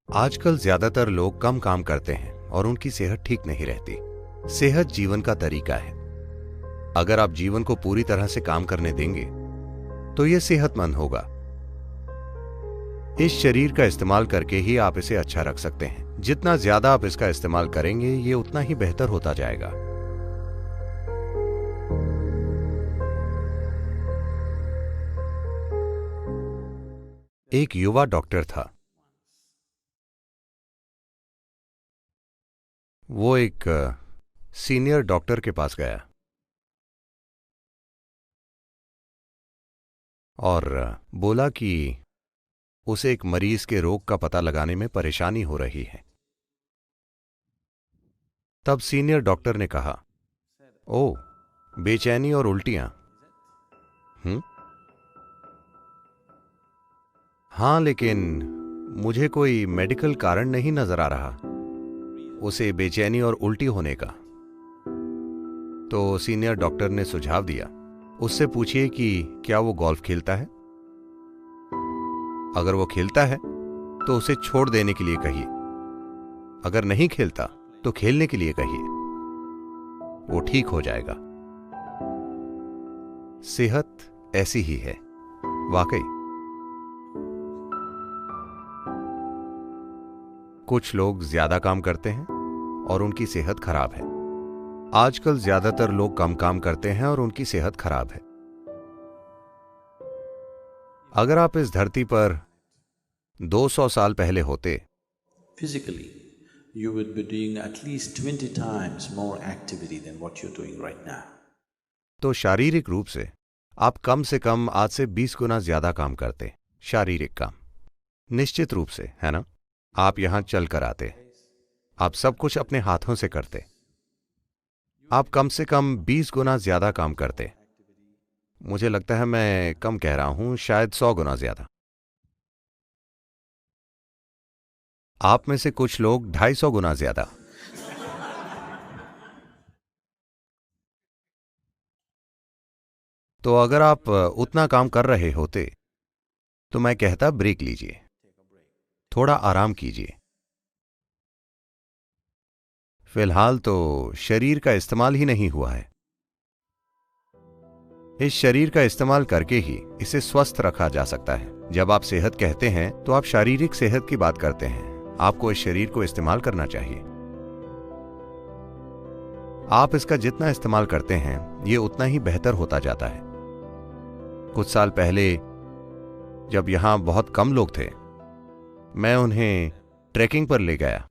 आजकल ज्यादातर लोग कम काम करते हैं और उनकी सेहत ठीक नहीं रहती। सेहत जीवन का तरीका है। अगर आप जीवन को पूरी तरह से काम करने देंगे तो यह सेहतमंद होगा। इस शरीर का इस्तेमाल करके ही आप इसे अच्छा रख सकते हैं। जितना ज्यादा आप इसका इस्तेमाल करेंगे ये उतना ही बेहतर होता जाएगा। एक युवा डॉक्टर था। वो एक सीनियर डॉक्टर के पास गया और बोला कि उसे एक मरीज के रोग का पता लगाने में परेशानी हो रही है। तब सीनियर डॉक्टर ने कहा, ओ, बेचैनी और उल्टियां। हम्म, हाँ, लेकिन मुझे कोई मेडिकल कारण नहीं नजर आ रहा उसे बेचैनी और उल्टी होने का। तो सीनियर डॉक्टर ने सुझाव दिया, उससे पूछिए कि क्या वो गोल्फ खेलता है। अगर वो खेलता है तो उसे छोड़ देने के लिए कहिए। अगर नहीं खेलता तो खेलने के लिए कहिए। वो ठीक हो जाएगा। सेहत ऐसी ही है, वाकई। कुछ लोग ज्यादा काम करते हैं और उनकी सेहत खराब है। आजकल ज्यादातर लोग कम काम करते हैं और उनकी सेहत खराब है। अगर आप इस धरती पर 200 साल पहले होते physically, you would be doing at least 20 times more activity than what you're doing right now. तो शारीरिक रूप से आप कम से कम आज से 20 गुना ज्यादा काम करते। शारीरिक काम, निश्चित रूप से, है ना। आप यहां चल कर आते, आप सब कुछ अपने हाथों से करते। आप कम से कम 20 गुना ज्यादा काम करते। मुझे लगता है मैं कम कह रहा हूं, शायद 100 गुना ज्यादा। आप में से कुछ लोग 250 गुना ज्यादा। तो अगर आप उतना काम कर रहे होते तो मैं कहता ब्रेक लीजिए, थोड़ा आराम कीजिए। फिलहाल तो शरीर का इस्तेमाल ही नहीं हुआ है। इस शरीर का इस्तेमाल करके ही इसे स्वस्थ रखा जा सकता है। जब आप सेहत कहते हैं तो आप शारीरिक सेहत की बात करते हैं। आपको इस शरीर को इस्तेमाल करना चाहिए। आप इसका जितना इस्तेमाल करते हैं ये उतना ही बेहतर होता जाता है। कुछ साल पहले जब यहां बहुत कम लोग थे, मैं उन्हें ट्रैकिंग पर ले गया।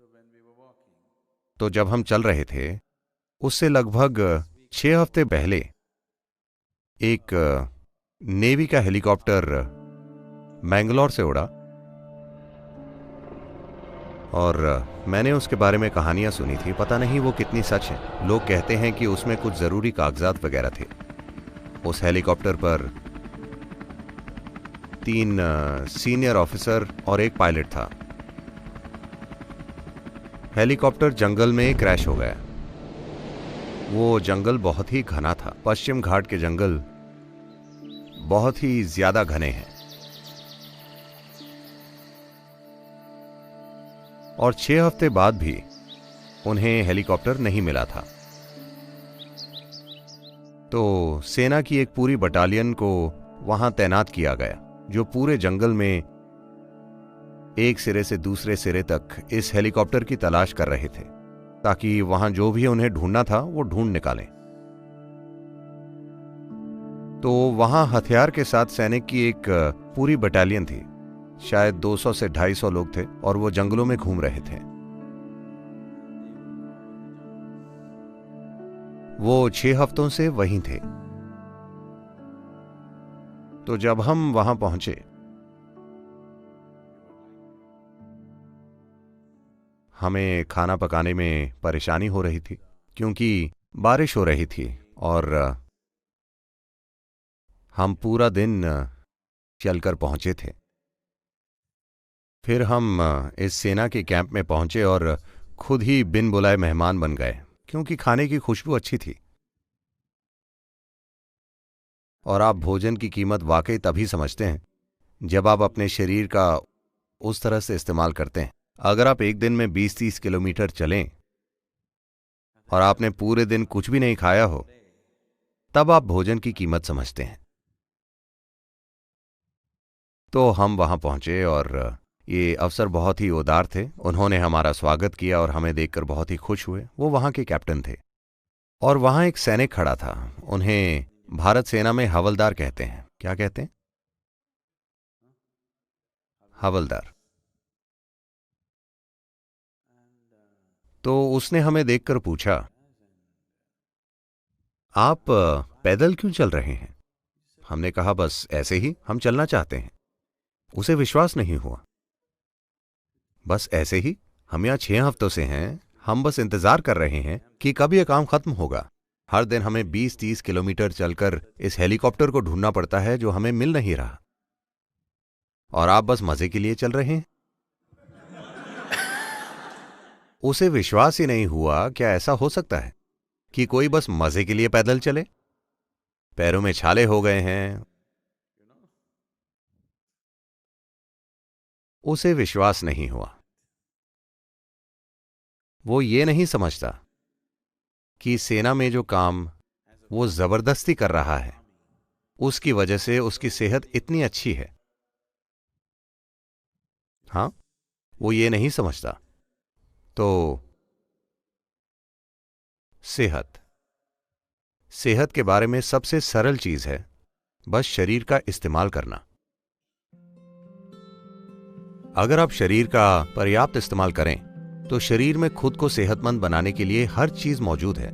तो जब हम चल रहे थे उससे लगभग 6 हफ्ते पहले एक नेवी का हेलीकॉप्टर मैंगलोर से उड़ा और मैंने उसके बारे में कहानियां सुनी थी। पता नहीं वो कितनी सच है। लोग कहते हैं कि उसमें कुछ जरूरी कागजात वगैरह थे। उस हेलीकॉप्टर पर 3 सीनियर ऑफिसर और एक पायलट था। हेलीकॉप्टर जंगल में क्रैश हो गया। वो जंगल बहुत ही घना था। पश्चिम घाट के जंगल बहुत ही ज्यादा घने हैं और 6 हफ्ते बाद भी उन्हें हेलीकॉप्टर नहीं मिला था। तो सेना की एक पूरी बटालियन को वहां तैनात किया गया, जो पूरे जंगल में एक सिरे से दूसरे सिरे तक इस हेलीकॉप्टर की तलाश कर रहे थे, ताकि वहां जो भी उन्हें ढूंढना था वो ढूंढ निकालें। तो वहां हथियार के साथ सैनिक की एक पूरी बटालियन थी। शायद 200 से 250 लोग थे और वो जंगलों में घूम रहे थे। वो 6 हफ्तों से वहीं थे। तो जब हम वहां पहुंचे, हमें खाना पकाने में परेशानी हो रही थी क्योंकि बारिश हो रही थी और हम पूरा दिन चलकर पहुंचे थे। फिर हम इस सेना के कैंप में पहुंचे और खुद ही बिन बुलाए मेहमान बन गए, क्योंकि खाने की खुशबू अच्छी थी। और आप भोजन की कीमत वाकई तभी समझते हैं जब आप अपने शरीर का उस तरह से इस्तेमाल करते हैं। अगर आप एक दिन में 20-30 किलोमीटर चलें और आपने पूरे दिन कुछ भी नहीं खाया हो, तब आप भोजन की कीमत समझते हैं। तो हम वहां पहुंचे और ये अफसर बहुत ही उदार थे। उन्होंने हमारा स्वागत किया और हमें देखकर बहुत ही खुश हुए। वो वहां के कैप्टन थे और वहां एक सैनिक खड़ा था। उन्हें भारत सेना में हवलदार कहते हैं। क्या कहते हैं? हवलदार। तो उसने हमें देखकर पूछा, आप पैदल क्यों चल रहे हैं? हमने कहा, बस ऐसे ही, हम चलना चाहते हैं। उसे विश्वास नहीं हुआ। बस ऐसे ही? हम यहां 6 हफ्तों से हैं, हम बस इंतजार कर रहे हैं कि कब यह काम खत्म होगा। हर दिन हमें 20-30 किलोमीटर चलकर इस हेलीकॉप्टर को ढूंढना पड़ता है जो हमें मिल नहीं रहा, और आप बस मजे के लिए चल रहे हैं। उसे विश्वास ही नहीं हुआ। क्या ऐसा हो सकता है कि कोई बस मजे के लिए पैदल चले? पैरों में छाले हो गए हैं। उसे विश्वास नहीं हुआ। वो ये नहीं समझता कि सेना में जो काम वो जबरदस्ती कर रहा है, उसकी वजह से उसकी सेहत इतनी अच्छी है। हाँ, वो ये नहीं समझता। तो सेहत सेहत के बारे में सबसे सरल चीज है बस शरीर का इस्तेमाल करना। अगर आप शरीर का पर्याप्त इस्तेमाल करें तो शरीर में खुद को सेहतमंद बनाने के लिए हर चीज मौजूद है।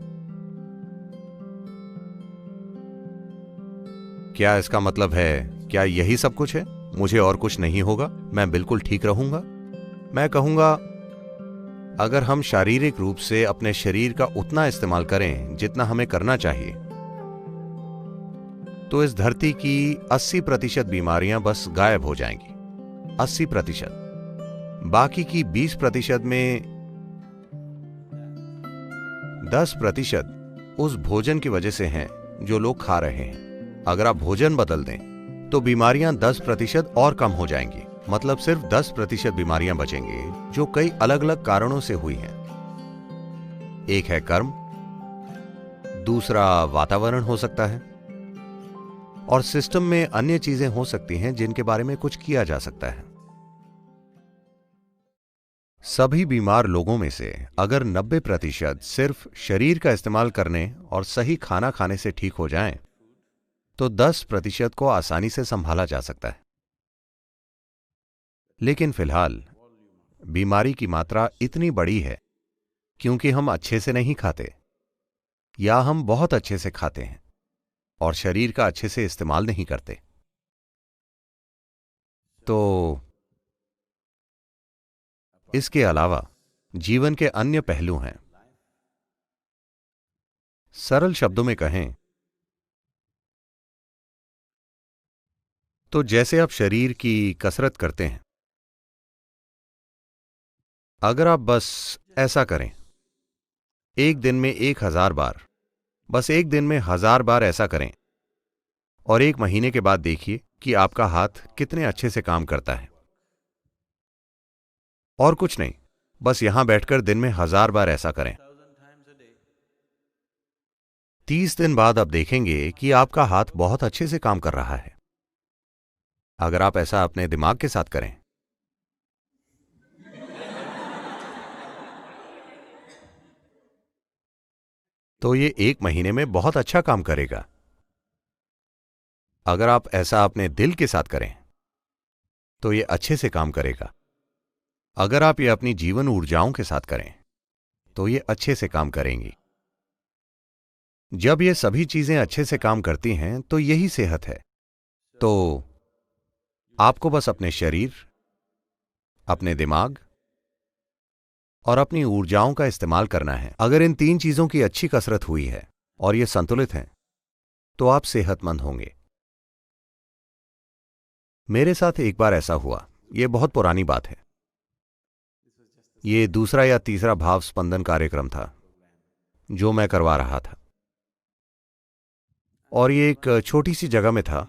क्या इसका मतलब है, क्या यही सब कुछ है, मुझे और कुछ नहीं होगा, मैं बिल्कुल ठीक रहूंगा? मैं कहूंगा, अगर हम शारीरिक रूप से अपने शरीर का उतना इस्तेमाल करें जितना हमें करना चाहिए, तो इस धरती की 80% बीमारियां बस गायब हो जाएंगी। 80%। बाकी की 20% में 10% उस भोजन की वजह से हैं जो लोग खा रहे हैं। अगर आप भोजन बदल दें तो बीमारियां 10% और कम हो जाएंगी। मतलब सिर्फ 10% बीमारियां बचेंगी जो कई अलग अलग कारणों से हुई हैं। एक है कर्म, दूसरा वातावरण हो सकता है, और सिस्टम में अन्य चीजें हो सकती हैं जिनके बारे में कुछ किया जा सकता है। सभी बीमार लोगों में से अगर 90% सिर्फ शरीर का इस्तेमाल करने और सही खाना खाने से ठीक हो जाएं, तो 10% को आसानी से संभाला जा सकता है। लेकिन फिलहाल बीमारी की मात्रा इतनी बड़ी है क्योंकि हम अच्छे से नहीं खाते, या हम बहुत अच्छे से खाते हैं और शरीर का अच्छे से इस्तेमाल नहीं करते। तो इसके अलावा जीवन के अन्य पहलू हैं। सरल शब्दों में कहें तो जैसे आप शरीर की कसरत करते हैं, अगर आप बस ऐसा करें, एक दिन में 1000 बार, बस एक दिन में 1000 बार ऐसा करें, और 1 महीने के बाद देखिए कि आपका हाथ कितने अच्छे से काम करता है। और कुछ नहीं, बस यहां बैठकर दिन में 1000 बार ऐसा करें। 30 दिन बाद आप देखेंगे कि आपका हाथ बहुत अच्छे से काम कर रहा है। अगर आप ऐसा अपने दिमाग के साथ करें, तो ये 1 महीने में बहुत अच्छा काम करेगा। अगर आप ऐसा अपने दिल के साथ करें तो ये अच्छे से काम करेगा। अगर आप ये अपनी जीवन ऊर्जाओं के साथ करें तो ये अच्छे से काम करेंगी। जब ये सभी चीजें अच्छे से काम करती हैं तो यही सेहत है। तो आपको बस अपने शरीर, अपने दिमाग और अपनी ऊर्जाओं का इस्तेमाल करना है। अगर इन 3 चीजों की अच्छी कसरत हुई है और ये संतुलित हैं, तो आप सेहतमंद होंगे। मेरे साथ एक बार ऐसा हुआ। यह बहुत पुरानी बात है। ये दूसरा या तीसरा भाव स्पंदन कार्यक्रम था जो मैं करवा रहा था, और ये एक छोटी सी जगह में था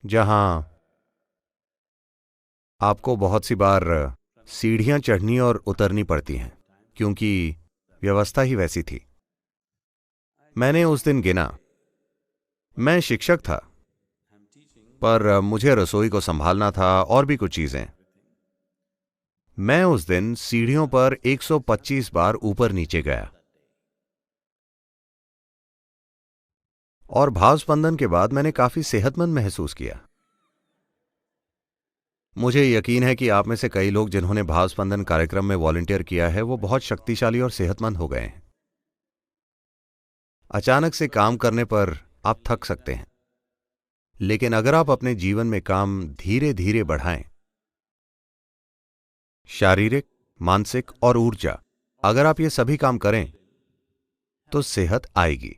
जहां आपको बहुत सी बार सीढ़ियां चढ़नी और उतरनी पड़ती हैं, क्योंकि व्यवस्था ही वैसी थी। मैंने उस दिन गिना, मैं शिक्षक था, पर मुझे रसोई को संभालना था और भी कुछ चीजें। मैं उस दिन सीढ़ियों पर 125 बार ऊपर नीचे गया, और भावस्पंदन के बाद मैंने काफी सेहतमंद महसूस किया। मुझे यकीन है कि आप में से कई लोग जिन्होंने भावस्पंदन कार्यक्रम में वॉलंटियर किया है वो बहुत शक्तिशाली और सेहतमंद हो गए हैं। अचानक से काम करने पर आप थक सकते हैं, लेकिन अगर आप अपने जीवन में काम धीरे धीरे बढ़ाएं, शारीरिक, मानसिक और ऊर्जा, अगर आप ये सभी काम करें तो सेहत आएगी।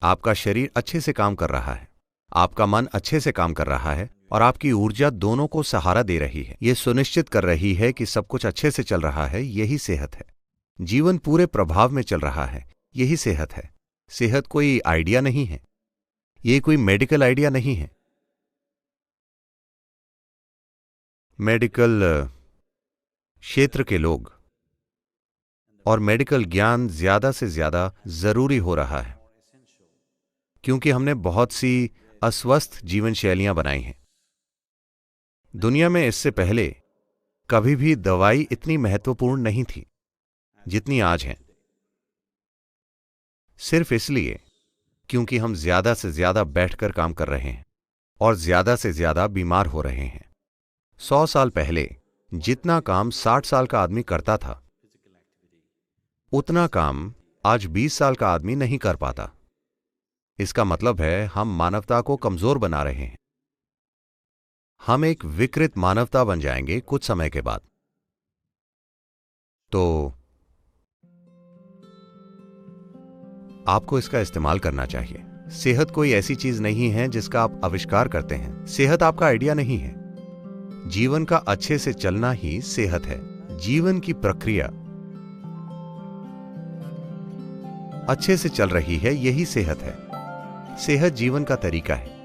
आपका शरीर अच्छे से काम कर रहा है, आपका मन अच्छे से काम कर रहा है, और आपकी ऊर्जा दोनों को सहारा दे रही है। यह सुनिश्चित कर रही है कि सब कुछ अच्छे से चल रहा है। यही सेहत है। जीवन पूरे प्रभाव में चल रहा है। यही सेहत है। सेहत कोई आइडिया नहीं है, ये कोई मेडिकल आइडिया नहीं है। मेडिकल क्षेत्र के लोग और मेडिकल ज्ञान ज्यादा से ज्यादा जरूरी हो रहा है, क्योंकि हमने बहुत सी अस्वस्थ जीवन शैलियां बनाई हैं। दुनिया में इससे पहले कभी भी दवाई इतनी महत्वपूर्ण नहीं थी जितनी आज है, सिर्फ इसलिए क्योंकि हम ज्यादा से ज्यादा बैठकर काम कर रहे हैं और ज्यादा से ज्यादा बीमार हो रहे हैं। 100 साल पहले जितना काम 60 साल का आदमी करता था, उतना काम आज 20 साल का आदमी नहीं कर पाता। इसका मतलब है हम मानवता को कमजोर बना रहे हैं। हम एक विकृत मानवता बन जाएंगे कुछ समय के बाद। तो आपको इसका इस्तेमाल करना चाहिए। सेहत कोई ऐसी चीज नहीं है जिसका आप आविष्कार करते हैं। सेहत आपका आइडिया नहीं है। जीवन का अच्छे से चलना ही सेहत है। जीवन की प्रक्रिया अच्छे से चल रही है, यही सेहत है। सेहत जीवन का तरीका है।